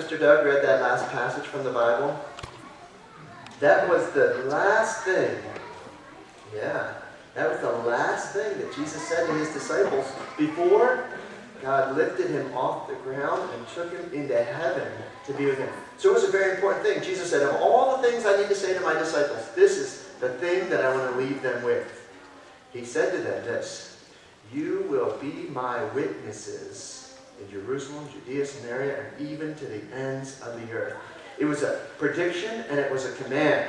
Mr. Doug read that last passage from the Bible? That was the last thing. Yeah, that was the last thing that Jesus said to his disciples before God lifted him off the ground and took him into heaven to be with him. So it was a very important thing. Jesus said, of all the things I need to say to my disciples, this is the thing that I want to leave them with. He said to them this, you will be my witnesses in Jerusalem, Judea, Samaria, and even to the ends of the earth. It was a prediction and it was a command.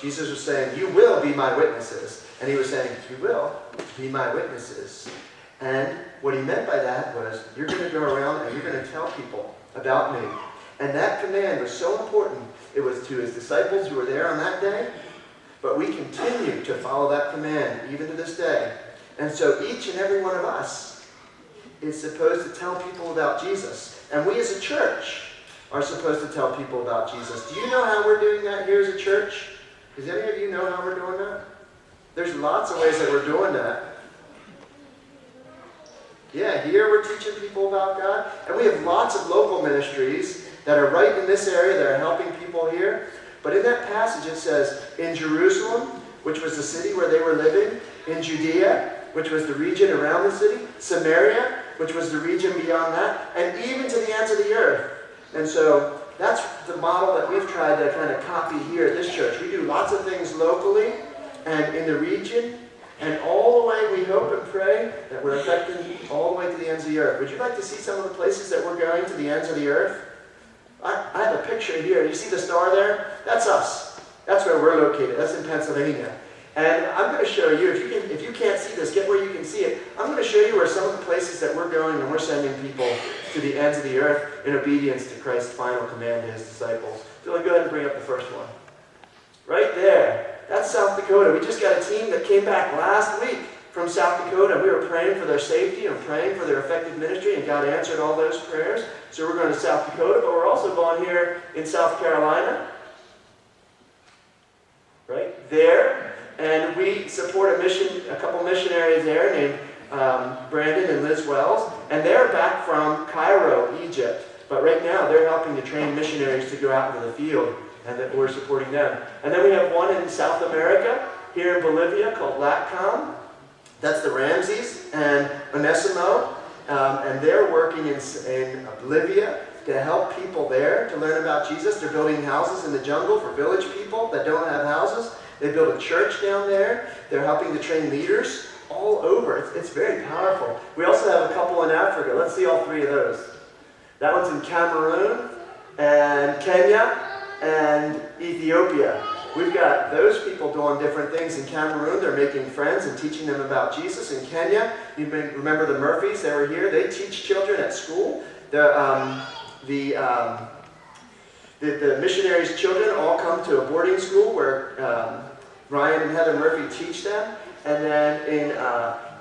Jesus was saying, you will be my witnesses. And he was saying, you will be my witnesses. And what he meant by that was, you're going to go around and you're going to tell people about me. And that command was so important. It was to his disciples who were there on that day. But we continue to follow that command even to this day. And so each and every one of us is supposed to tell people about Jesus. And we as a church are supposed to tell people about Jesus. Do you know how we're doing that here as a church? Does any of you know how we're doing that? There's lots of ways that we're doing that. Yeah, here we're teaching people about God. And we have lots of local ministries that are right in this area that are helping people here. But in that passage it says, in Jerusalem, which was the city where they were living, in Judea, which was the region around the city, Samaria, which was the region beyond that, and even to the ends of the earth. And so that's the model that we've tried to kind of copy here at this church. We do lots of things locally and in the region, and all the way we hope and pray that we're affecting all the way to the ends of the earth. Would you like to see some of the places that we're going to the ends of the earth? I have a picture here. You see the star there? That's us. That's where we're located. That's in Pennsylvania. And I'm going to show you, if you can't see this, get where you can see it. I'm going to show you where some of the places that we're going and we're sending people to the ends of the earth in obedience to Christ's final command to his disciples. Dylan, go ahead and bring up the first one. Right there. That's South Dakota. We just got a team that came back last week from South Dakota. We were praying for their safety and praying for their effective ministry, and God answered all those prayers. So we're going to South Dakota, but we're also going here in South Carolina. Right there. And we support a couple missionaries there named Brandon and Liz Wells. And they're back from Cairo, Egypt. But right now they're helping to train missionaries to go out into the field, and that we're supporting them. And then we have one in South America, here in Bolivia, called LATCOM. That's the Ramses and Onesimo. And they're working in Bolivia to help people there to learn about Jesus. They're building houses in the jungle for village people that don't have houses. They built a church down there. They're helping to train leaders all over. It's very powerful. We also have a couple in Africa. Let's see all three of those. That one's in Cameroon and Kenya and Ethiopia. We've got those people doing different things. In Cameroon, they're making friends and teaching them about Jesus. In Kenya, you may remember the Murphys. They were here. They teach children at school. The missionaries' children all come to a boarding school where Ryan and Heather Murphy teach them. And then in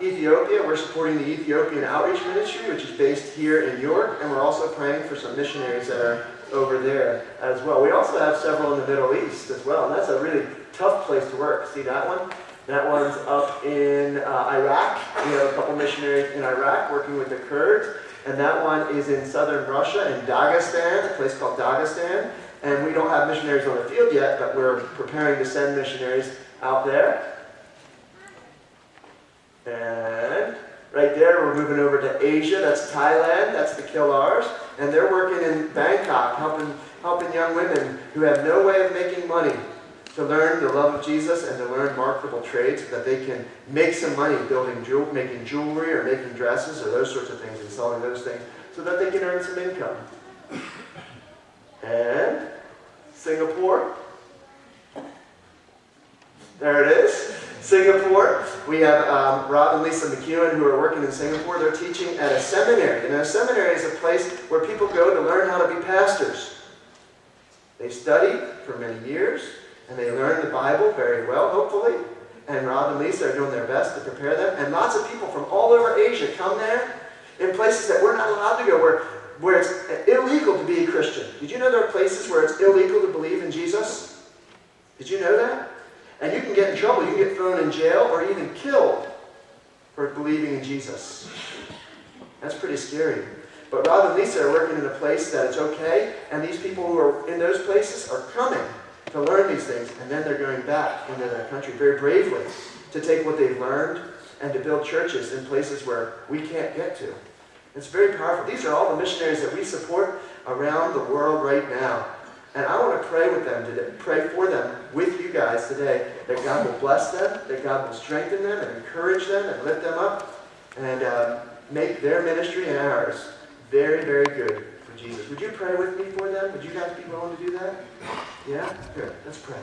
Ethiopia, we're supporting the Ethiopian Outreach Ministry, which is based here in York. And we're also praying for some missionaries that are over there as well. We also have several in the Middle East as well. And that's a really tough place to work. See that one? That one's up in Iraq. We have a couple missionaries in Iraq working with the Kurds. And that one is in southern Russia, in Dagestan, a place called Dagestan. And we don't have missionaries on the field yet, but we're preparing to send missionaries out there. And right there, we're moving over to Asia. That's Thailand. That's the Killars. And they're working in Bangkok, helping young women who have no way of making money to learn the love of Jesus and to learn marketable trades so that they can make some money making jewelry or making dresses or those sorts of things and selling those things so that they can earn some income. And Singapore. There it is. Singapore. We have Rob and Lisa McEwen who are working in Singapore. They're teaching at a seminary. And a seminary is a place where people go to learn how to be pastors. They study for many years. And they learn the Bible very well, hopefully. And Rob and Lisa are doing their best to prepare them. And lots of people from all over Asia come there in places that we're not allowed to go, where it's illegal to be a Christian. Did you know there are places where it's illegal to believe in Jesus? Did you know that? And you can get in trouble. You can get thrown in jail or even killed for believing in Jesus. That's pretty scary. But Rob and Lisa are working in a place that it's okay, and these people who are in those places are coming to learn these things, and then they're going back into their country very bravely to take what they've learned and to build churches in places where we can't get to. It's very powerful. These are all the missionaries that we support around the world right now. And I want to pray with them today, pray for them with you guys today, that God will bless them, that God will strengthen them and encourage them and lift them up, and make their ministry and ours very, very good for Jesus. Would you pray with me for them? Would you guys be willing to do that? Yeah? Good. Let's pray.